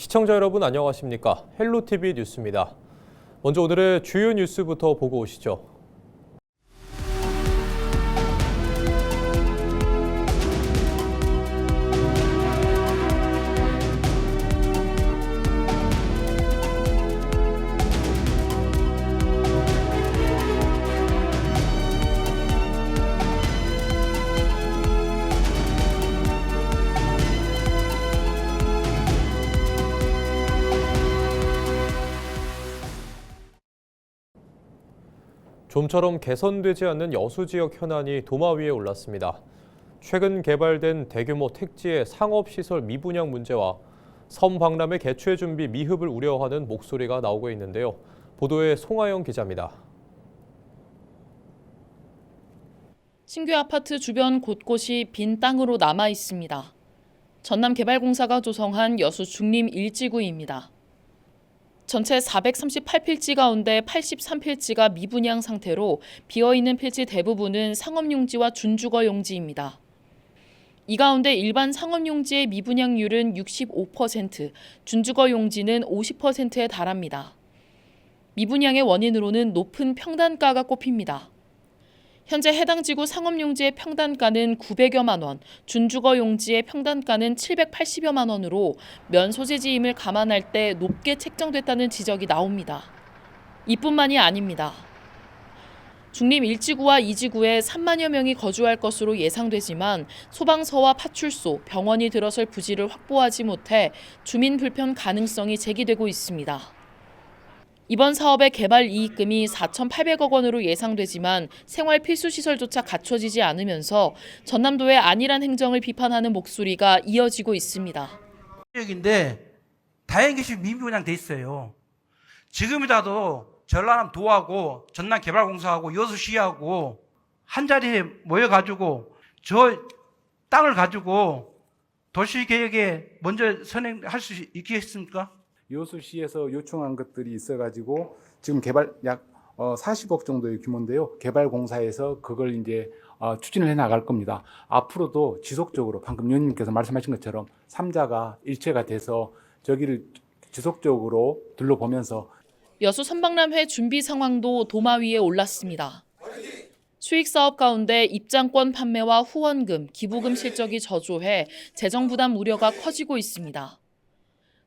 시청자 여러분 안녕하십니까? 헬로티비 뉴스입니다. 먼저 오늘의 주요 뉴스부터 보고 오시죠. 좀처럼 개선되지 않는 여수 지역 현안이 도마 위에 올랐습니다. 최근 개발된 대규모 택지의 상업시설 미분양 문제와 섬 박람회 개최 준비 미흡을 우려하는 목소리가 나오고 있는데요. 보도에 송하영 기자입니다. 신규 아파트 주변 곳곳이 빈 땅으로 남아 있습니다. 전남개발공사가 조성한 여수 중림 1지구입니다. 전체 438필지 가운데 83필지가 미분양 상태로 비어있는 필지 대부분은 상업용지와 준주거 용지입니다. 이 가운데 일반 상업용지의 미분양률은 65%, 준주거 용지는 50%에 달합니다. 미분양의 원인으로는 높은 평단가가 꼽힙니다. 현재 해당 지구 상업용지의 평단가는 900여만 원, 준주거 용지의 평단가는 780여만 원으로 면 소재지임을 감안할 때 높게 책정됐다는 지적이 나옵니다. 이뿐만이 아닙니다. 중림 1지구와 2지구에 3만여 명이 거주할 것으로 예상되지만 소방서와 파출소, 병원이 들어설 부지를 확보하지 못해 주민 불편 가능성이 제기되고 있습니다. 이번 사업의 개발 이익금이 4,800억 원으로 예상되지만 생활 필수 시설조차 갖춰지지 않으면서 전남도의 안일한 행정을 비판하는 목소리가 이어지고 있습니다. 지역인데 다행히 미분양 돼 있어요. 지금이라도 전남 도하고 전남개발공사하고 여수시하고 한 자리에 모여가지고 저 땅을 가지고 도시계획에 먼저 선행할 수 있겠습니까? 여수시에서 요청한 것들이 있어가지고 지금 개발 약 40억 정도의 규모인데요. 개발공사에서 그걸 이제 추진을 해 나갈 겁니다. 앞으로도 지속적으로 방금 의원님께서 말씀하신 것처럼 3자가 일체가 돼서 저기를 지속적으로 둘러보면서 여수 선박람회 준비 상황도 도마 위에 올랐습니다. 수익 사업 가운데 입장권 판매와 후원금, 기부금 실적이 저조해 재정 부담 우려가 커지고 있습니다.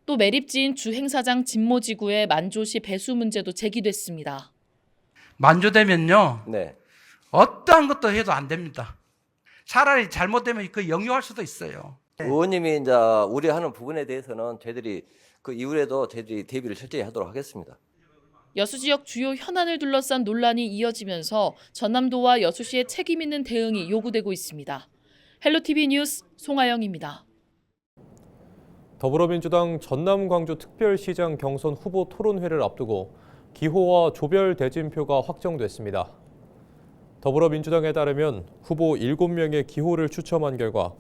또 매립지인 주행사장 진모지구의 만조시 배수 문제도 제기됐습니다. 만조되면요. 네. 어떠한 것도 해도 안 됩니다. 차라리 잘못되면 그 역류할 수도 있어요. 의원님이 이제 우려하는 부분에 대해서는 저희들이 그 이후에도 저희들이 대비를 철저히 하도록 하겠습니다. 여수 지역 주요 현안을 둘러싼 논란이 이어지면서 전남도와 여수시의 책임 있는 대응이 요구되고 있습니다. 헬로티비 뉴스 송하영입니다. 더불어민주당 전남-광주-특별시장 경선 후보 토론회를 앞두고 기호와 조별 대진표가 확정됐습니다. 더불어민주당에 따르면 후보 7명의 기호를 추첨한 결과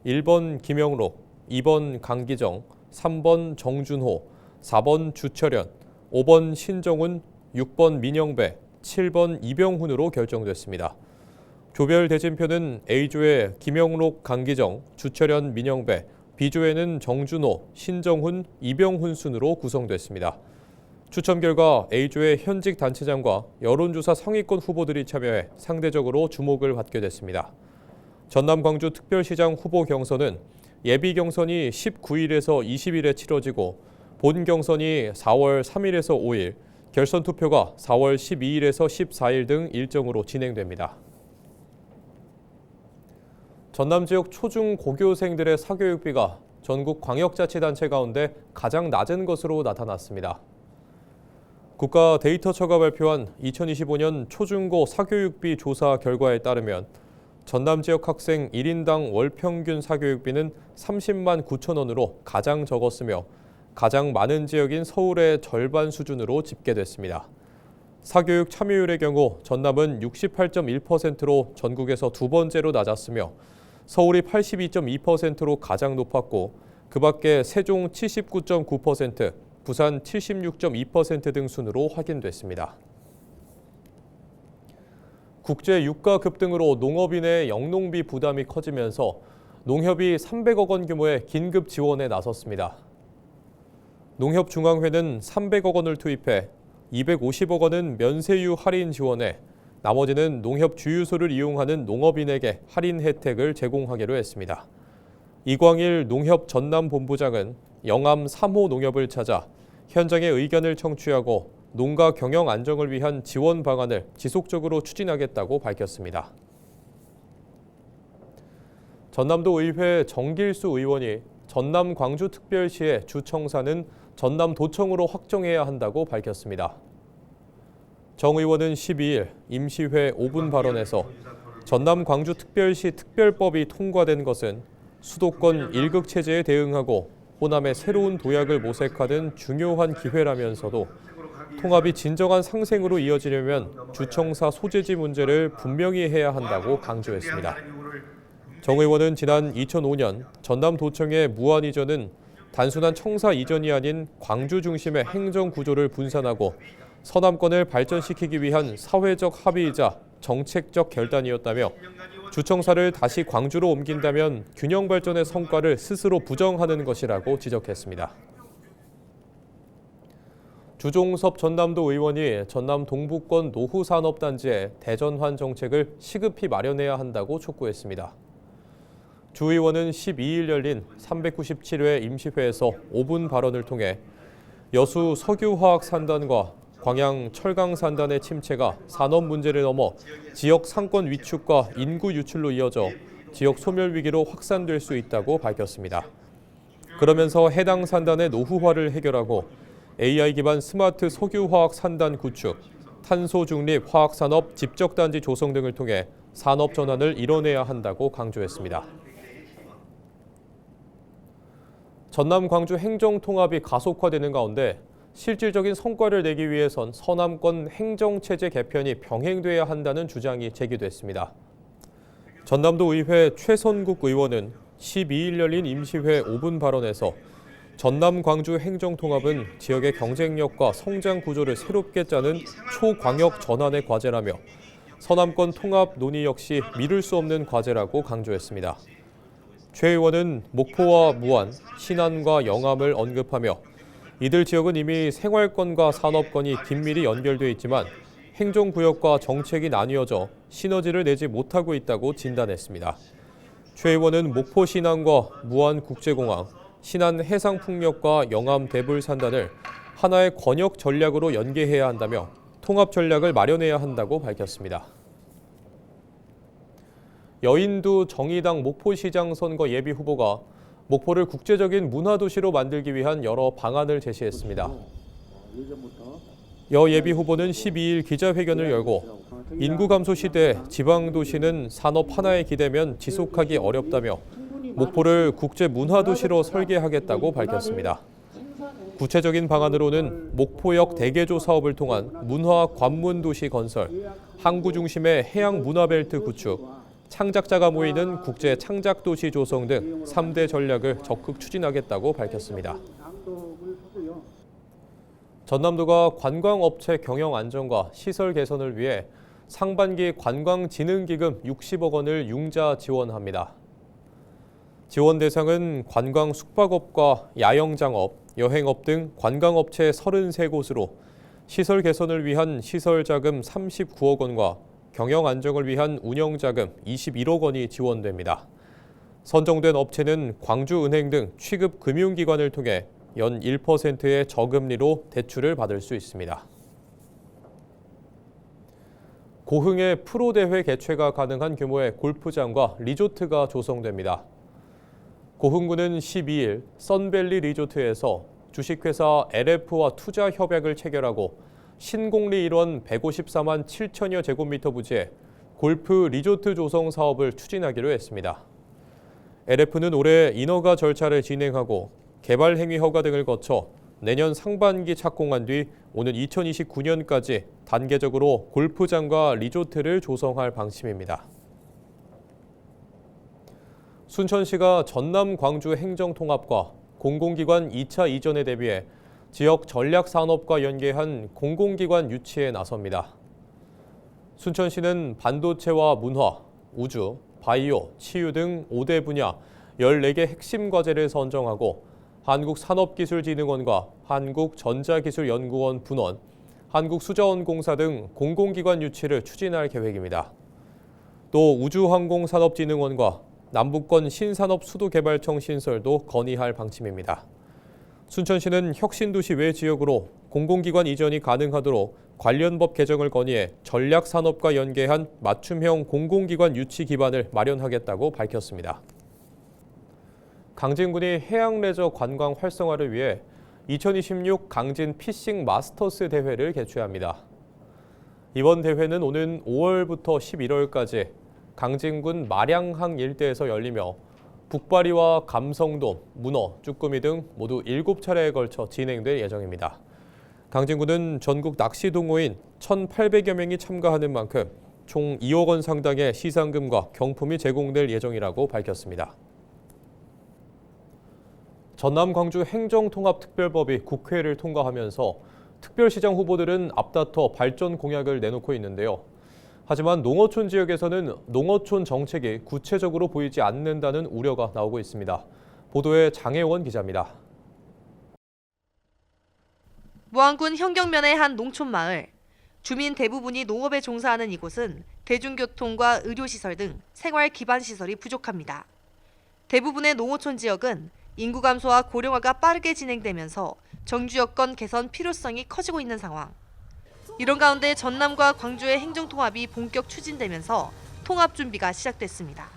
1번 김영록, 2번 강기정, 3번 정준호, 4번 주철현, 5번 신정훈, 6번 민영배, 7번 이병훈으로 결정됐습니다. 조별 대진표는 A조의 김영록, 강기정, 주철현, 민영배, B조에는 정준호, 신정훈, 이병훈 순으로 구성됐습니다. 추첨 결과 A조의 현직 단체장과 여론조사 상위권 후보들이 참여해 상대적으로 주목을 받게 됐습니다. 전남-광주-특별시장 후보 경선은 예비 경선이 19일에서 20일에 치러지고 본 경선이 4월 3일에서 5일, 결선 투표가 4월 12일에서 14일 등 일정으로 진행됩니다. 전남 지역 초중 고교생들의 사교육비가 전국 광역자치단체 가운데 가장 낮은 것으로 나타났습니다. 국가데이터처가 발표한 2025년 초중고 사교육비 조사 결과에 따르면 전남 지역 학생 1인당 월 평균 사교육비는 30만 9천 원으로 가장 적었으며 가장 많은 지역인 서울의 절반 수준으로 집계됐습니다. 사교육 참여율의 경우 전남은 68.1%로 전국에서 두 번째로 낮았으며 서울이 82.2%로 가장 높았고 그 밖에 세종 79.9%, 부산 76.2% 등 순으로 확인됐습니다. 국제 유가 급등으로 농업인의 영농비 부담이 커지면서 농협이 300억 원 규모의 긴급 지원에 나섰습니다. 농협중앙회는 300억 원을 투입해 250억 원은 면세유 할인 지원에 나머지는 농협 주유소를 이용하는 농업인에게 할인 혜택을 제공하기로 했습니다. 이광일 농협 전남본부장은 영암 3호 농협을 찾아 현장의 의견을 청취하고 농가 경영 안정을 위한 지원 방안을 지속적으로 추진하겠다고 밝혔습니다. 전남도 의회 정길수 의원이 전남 광주특별시의 주청사는 전남도청으로 확정해야 한다고 밝혔습니다. 정 의원은 12일 임시회 5분 발언에서 전남 광주특별시 특별법이 통과된 것은 수도권 1극 체제에 대응하고 호남의 새로운 도약을 모색하는 중요한 기회라면서도 통합이 진정한 상생으로 이어지려면 주청사 소재지 문제를 분명히 해야 한다고 강조했습니다. 정 의원은 지난 2005년 전남도청의 무한 이전은 단순한 청사 이전이 아닌 광주 중심의 행정 구조를 분산하고 서남권을 발전시키기 위한 사회적 합의이자 정책적 결단이었다며 주청사를 다시 광주로 옮긴다면 균형 발전의 성과를 스스로 부정하는 것이라고 지적했습니다. 주종섭 전남도 의원이 전남 동부권 노후산업단지에 대전환 정책을 시급히 마련해야 한다고 촉구했습니다. 주 의원은 12일 열린 397회 임시회에서 5분 발언을 통해 여수 석유화학산단과 광양 철강산단의 침체가 산업 문제를 넘어 지역 상권 위축과 인구 유출로 이어져 지역 소멸 위기로 확산될 수 있다고 밝혔습니다. 그러면서 해당 산단의 노후화를 해결하고 AI 기반 스마트 석유화학 산단 구축, 탄소 중립 화학산업 집적단지 조성 등을 통해 산업 전환을 이뤄내야 한다고 강조했습니다. 전남 광주 행정 통합이 가속화되는 가운데 실질적인 성과를 내기 위해선 서남권 행정체제 개편이 병행돼야 한다는 주장이 제기됐습니다. 전남도 의회 최선국 의원은 12일 열린 임시회 5분 발언에서 전남 광주 행정통합은 지역의 경쟁력과 성장 구조를 새롭게 짜는 초광역 전환의 과제라며 서남권 통합 논의 역시 미룰 수 없는 과제라고 강조했습니다. 최 의원은 목포와 무안, 신안과 영암을 언급하며 이들 지역은 이미 생활권과 산업권이 긴밀히 연결돼 있지만 행정구역과 정책이 나뉘어져 시너지를 내지 못하고 있다고 진단했습니다. 최 의원은 목포 신안과 무안 국제공항, 신안 해상풍력과 영암 대불산단을 하나의 권역 전략으로 연계해야 한다며 통합 전략을 마련해야 한다고 밝혔습니다. 여인두 정의당 목포시장 선거 예비 후보가 목포를 국제적인 문화도시로 만들기 위한 여러 방안을 제시했습니다. 여 예비 후보는 12일 기자회견을 열고 인구 감소 시대 지방도시는 산업 하나에 기대면 지속하기 어렵다며 목포를 국제 문화도시로 설계하겠다고 밝혔습니다. 구체적인 방안으로는 목포역 대개조 사업을 통한 문화 관문도시 건설, 항구 중심의 해양 문화벨트 구축, 창작자가 모이는 국제 창작도시 조성 등 3대 전략을 적극 추진하겠다고 밝혔습니다. 전남도가 관광업체 경영 안정과 시설 개선을 위해 상반기 관광진흥기금 60억 원을 융자 지원합니다. 지원 대상은 관광 숙박업과 야영장업, 여행업 등 관광업체 33곳으로 시설 개선을 위한 시설자금 39억 원과 경영 안정을 위한 운영자금 21억 원이 지원됩니다. 선정된 업체는 광주은행 등 취급 금융기관을 통해 연 1%의 저금리로 대출을 받을 수 있습니다. 고흥의 프로대회 개최가 가능한 규모의 골프장과 리조트가 조성됩니다. 고흥구는 12일 선밸리 리조트에서 주식회사 LF와 투자 협약을 체결하고 신공리 일원 154만 7천여 제곱미터 부지에 골프 리조트 조성 사업을 추진하기로 했습니다. LF는 올해 인허가 절차를 진행하고 개발 행위 허가 등을 거쳐 내년 상반기 착공한 뒤 오는 2029년까지 단계적으로 골프장과 리조트를 조성할 방침입니다. 순천시가 전남 광주 행정통합과 공공기관 2차 이전에 대비해 지역 전략산업과 연계한 공공기관 유치에 나섭니다. 순천시는 반도체와 문화, 우주, 바이오, 치유 등 5대 분야 14개 핵심 과제를 선정하고 한국산업기술진흥원과 한국전자기술연구원 분원, 한국수자원공사 등 공공기관 유치를 추진할 계획입니다. 또 우주항공산업진흥원과 남북권 신산업수도개발청 신설도 건의할 방침입니다. 순천시는 혁신도시 외 지역으로 공공기관 이전이 가능하도록 관련 법 개정을 건의해 전략산업과 연계한 맞춤형 공공기관 유치 기반을 마련하겠다고 밝혔습니다. 강진군이 해양레저 관광 활성화를 위해 2026 강진 피싱 마스터스 대회를 개최합니다. 이번 대회는 오는 5월부터 11월까지 강진군 마량항 일대에서 열리며 북바리와 감성돔, 문어, 쭈꾸미 등 모두 7차례에 걸쳐 진행될 예정입니다. 강진군은 전국 낚시 동호인 1,800여 명이 참가하는 만큼 총 2억 원 상당의 시상금과 경품이 제공될 예정이라고 밝혔습니다. 전남 광주 행정통합특별법이 국회를 통과하면서 특별시장 후보들은 앞다퉈 발전 공약을 내놓고 있는데요. 하지만 농어촌 지역에서는 농어촌 정책이 구체적으로 보이지 않는다는 우려가 나오고 있습니다. 보도에 장혜원 기자입니다. 무안군 현경면의 한 농촌 마을. 주민 대부분이 농업에 종사하는 이곳은 대중교통과 의료시설 등 생활 기반 시설이 부족합니다. 대부분의 농어촌 지역은 인구 감소와 고령화가 빠르게 진행되면서 정주 여건 개선 필요성이 커지고 있는 상황. 이런 가운데 전남과 광주의 행정통합이 본격 추진되면서 통합 준비가 시작됐습니다.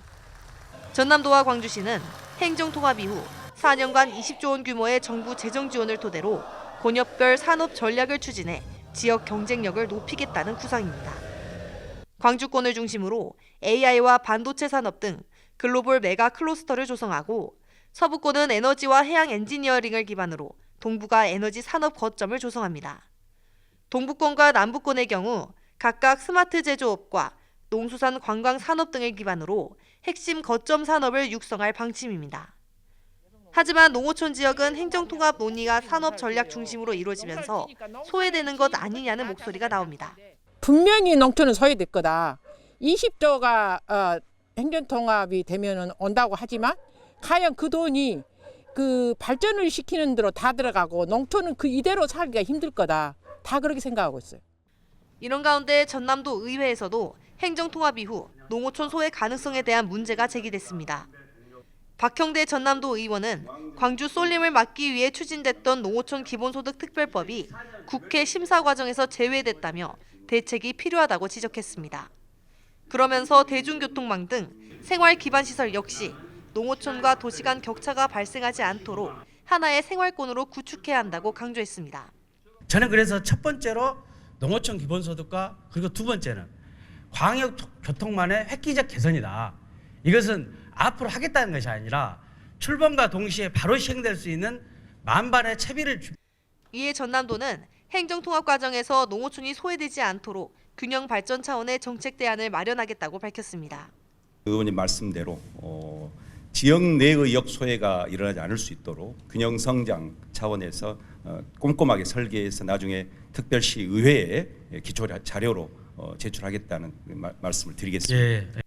전남도와 광주시는 행정통합 이후 4년간 20조 원 규모의 정부 재정 지원을 토대로 권역별 산업 전략을 추진해 지역 경쟁력을 높이겠다는 구상입니다. 광주권을 중심으로 AI와 반도체 산업 등 글로벌 메가 클러스터를 조성하고 서부권은 에너지와 해양 엔지니어링을 기반으로 동부가 에너지 산업 거점을 조성합니다. 동부권과 남부권의 경우 각각 스마트 제조업과 농수산 관광 산업 등을 기반으로 핵심 거점 산업을 육성할 방침입니다. 하지만 농어촌 지역은 행정통합 논의가 산업 전략 중심으로 이루어지면서 소외되는 것 아니냐는 목소리가 나옵니다. 분명히 농촌은 소외될 거다. 20조가 행정통합이 되면 온다고 하지만 과연 그 돈이 그 발전을 시키는 대로 다 들어가고 농촌은 그 이대로 살기가 힘들 거다. 다 그렇게 생각하고 있어요. 이런 가운데 전남도 의회에서도 행정통합 이후 농어촌 소외 가능성에 대한 문제가 제기됐습니다. 박형대 전남도 의원은 광주 쏠림을 막기 위해 추진됐던 농어촌 기본소득 특별법이 국회 심사 과정에서 제외됐다며 대책이 필요하다고 지적했습니다. 그러면서 대중교통망 등 생활 기반 시설 역시 농어촌과 도시 간 격차가 발생하지 않도록 하나의 생활권으로 구축해야 한다고 강조했습니다. 저는 그래서 첫 번째로 농어촌 기본소득과 그리고 두 번째는 광역교통망의 획기적 개선이다. 이것은 앞으로 하겠다는 것이 아니라 출범과 동시에 바로 시행될 수 있는 만반의 채비를 이에 전남도는 행정통합 과정에서 농어촌이 소외되지 않도록 균형 발전 차원의 정책 대안을 마련하겠다고 밝혔습니다. 의원님 말씀대로 지역 내의 역소외가 일어나지 않을 수 있도록 균형 성장 차원에서 꼼꼼하게 설계해서 나중에 특별시 의회에 기초 자료로 제출하겠다는 말씀을 드리겠습니다.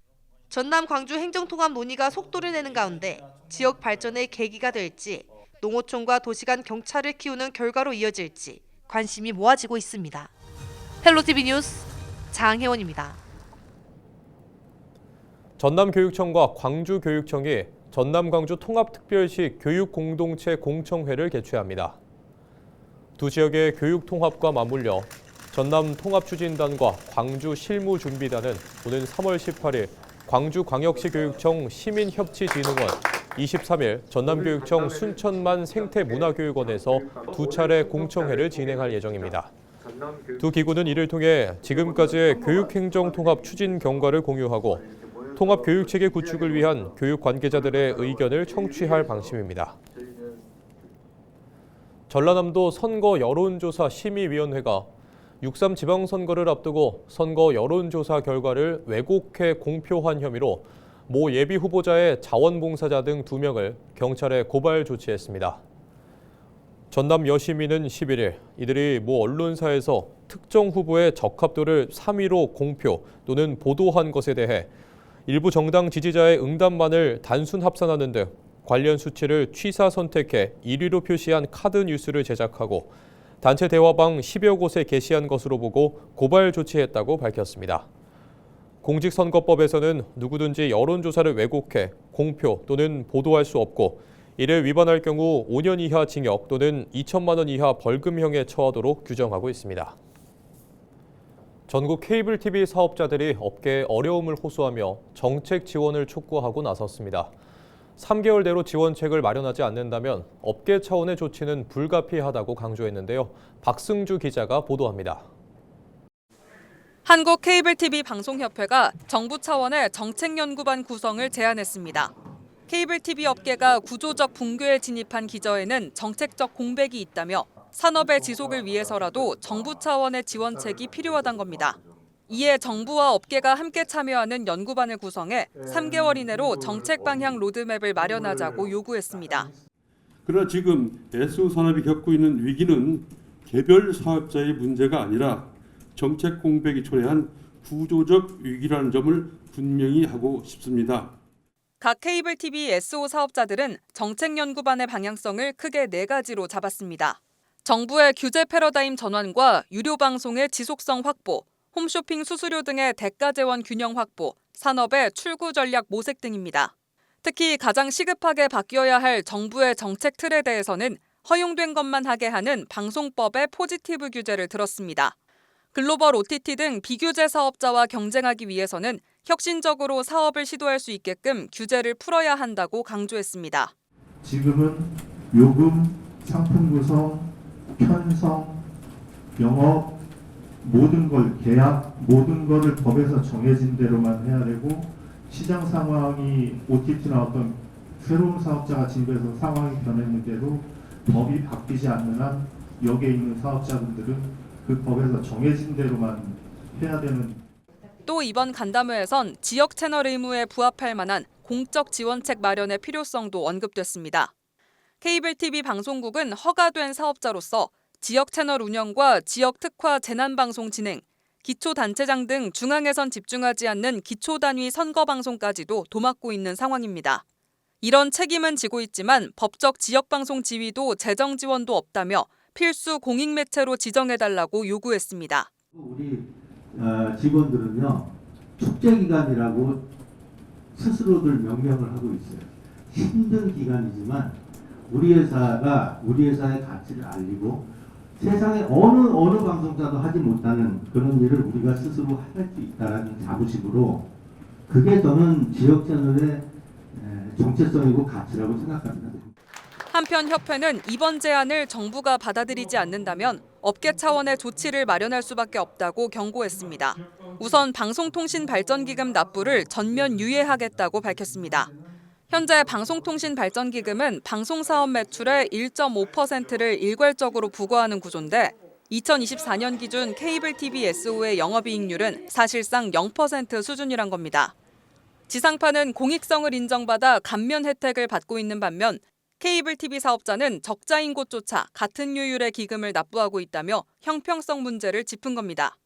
전남 광주 행정통합 논의가 속도를 내는 가운데 지역 발전의 계기가 될지 농어촌과 도시 간 격차를 키우는 결과로 이어질지 관심이 모아지고 있습니다. 헬로티비 뉴스 장혜원입니다. 전남교육청과 광주교육청이 전남-광주 통합특별시 교육공동체 공청회를 개최합니다. 두 지역의 교육통합과 맞물려 전남통합추진단과 광주실무준비단은 오는 3월 18일 광주광역시 교육청 시민협치진흥원, 23일 전남교육청 순천만 생태문화교육원에서 두 차례 공청회를 진행할 예정입니다. 두 기구는 이를 통해 지금까지의 교육행정통합 추진 경과를 공유하고 통합교육체계 구축을 위한 교육 관계자들의 의견을 청취할 방침입니다. 전라남도 선거 여론조사 심의위원회가 6.3 지방선거를 앞두고 선거 여론조사 결과를 왜곡해 공표한 혐의로 모 예비 후보자의 자원봉사자 등 2명을 경찰에 고발 조치했습니다. 전남 여시민은 11일 이들이 모 언론사에서 특정 후보의 적합도를 3위로 공표 또는 보도한 것에 대해 일부 정당 지지자의 응답만을 단순 합산하는 등 관련 수치를 취사 선택해 1위로 표시한 카드 뉴스를 제작하고 단체 대화방 10여 곳에 게시한 것으로 보고 고발 조치했다고 밝혔습니다. 공직선거법에서는 누구든지 여론조사를 왜곡해 공표 또는 보도할 수 없고 이를 위반할 경우 5년 이하 징역 또는 2천만 원 이하 벌금형에 처하도록 규정하고 있습니다. 전국 케이블 TV 사업자들이 업계에 어려움을 호소하며 정책 지원을 촉구하고 나섰습니다. 3개월대로 지원책을 마련하지 않는다면 업계 차원의 조치는 불가피하다고 강조했는데요. 박승주 기자가 보도합니다. 한국 케이블 TV 방송협회가 정부 차원의 정책연구반 구성을 제안했습니다. 케이블 TV 업계가 구조적 붕괴에 진입한 기저에는 정책적 공백이 있다며 산업의 지속을 위해서라도 정부 차원의 지원책이 필요하단 겁니다. 이에 정부와 업계가 함께 참여하는 연구반을 구성해 3개월 이내로 정책 방향 로드맵을 마련하자고 요구했습니다. 그러나 지금 SO 산업이 겪고 있는 위기는 개별 사업자의 문제가 아니라 정책 공백이 초래한 구조적 위기라는 점을 분명히 하고 싶습니다. 각 케이블 TV SO 사업자들은 정책 연구반의 방향성을 크게 4가지로 잡았습니다. 정부의 규제 패러다임 전환과 유료 방송의 지속성 확보, 홈쇼핑 수수료 등의 대가 재원 균형 확보, 산업의 출구 전략 모색 등입니다. 특히 가장 시급하게 바뀌어야 할 정부의 정책 틀에 대해서는 허용된 것만 하게 하는 방송법의 포지티브 규제를 들었습니다. 글로벌 OTT 등 비규제 사업자와 경쟁하기 위해서는 혁신적으로 사업을 시도할 수 있게끔 규제를 풀어야 한다고 강조했습니다. 지금은 요금, 상품 구성, 편성, 영업, 모든 걸 계약, 모든 것을 법에서 정해진 대로만 해야 되고 시장 상황이 OTT나 어떤 새로운 사업자가 진입해서 상황이 변했는데도 법이 바뀌지 않는 한 여기에 있는 사업자분들은 그 법에서 정해진 대로만 해야 되는. 또 이번 간담회에선 지역 채널 의무에 부합할 만한 공적 지원책 마련의 필요성도 언급됐습니다. 케이블 TV 방송국은 허가된 사업자로서 지역 채널 운영과 지역 특화 재난방송 진행, 기초단체장 등 중앙에선 집중하지 않는 기초단위 선거방송까지도 도맡고 있는 상황입니다. 이런 책임은 지고 있지만 법적 지역방송 지위도 재정 지원도 없다며 필수 공익매체로 지정해달라고 요구했습니다. 우리 직원들은요, 축제기간이라고 스스로들 명명을 하고 있어요. 힘든 기간이지만 우리 회사의 가치를 알리고 세상에 어느 방송사도 하지 못하는 그런 일을 우리가 스스로 할 수 있다는 자부심으로, 그게 저는 지역 채널의 정체성이고 가치라고 생각합니다. 한편 협회는 이번 제안을 정부가 받아들이지 않는다면 업계 차원의 조치를 마련할 수밖에 없다고 경고했습니다. 우선 방송통신발전기금 납부를 전면 유예하겠다고 밝혔습니다. 현재 방송통신발전기금은 방송사업 매출의 1.5%를 일괄적으로 부과하는 구조인데 2024년 기준 케이블 TV SO의 영업이익률은 사실상 0% 수준이란 겁니다. 지상파는 공익성을 인정받아 감면 혜택을 받고 있는 반면 케이블 TV 사업자는 적자인 곳조차 같은 요율의 기금을 납부하고 있다며 형평성 문제를 짚은 겁니다.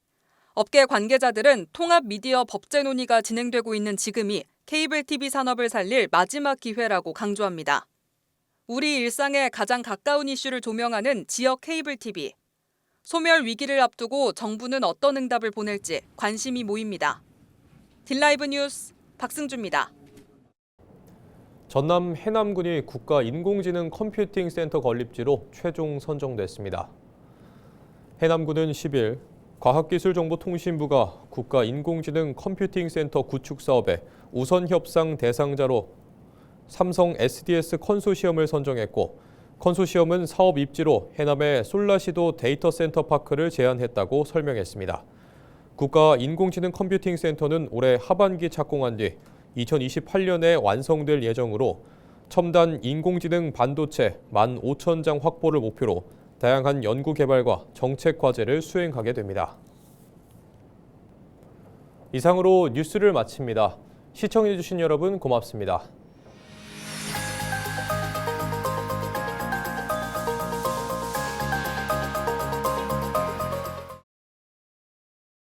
업계 관계자들은 통합 미디어 법제 논의가 진행되고 있는 지금이 케이블 TV 산업을 살릴 마지막 기회라고 강조합니다. 우리 일상에 가장 가까운 이슈를 조명하는 지역 케이블 TV. 소멸 위기를 앞두고 정부는 어떤 응답을 보낼지 관심이 모입니다. 딜라이브 뉴스 박승주입니다. 전남 해남군이 국가인공지능 컴퓨팅 센터 건립지로 최종 선정됐습니다. 해남군은 10일 과학기술정보통신부가 국가인공지능 컴퓨팅 센터 구축 사업에 우선 협상 대상자로 삼성 SDS 컨소시엄을 선정했고, 컨소시엄은 사업 입지로 해남의 솔라시도 데이터 센터 파크를 제안했다고 설명했습니다. 국가인공지능 컴퓨팅 센터는 올해 하반기 착공한 뒤 2028년에 완성될 예정으로 첨단 인공지능 반도체 15,000장 확보를 목표로 다양한 연구 개발과 정책 과제를 수행하게 됩니다. 이상으로 뉴스를 마칩니다. 시청해주신 여러분 고맙습니다.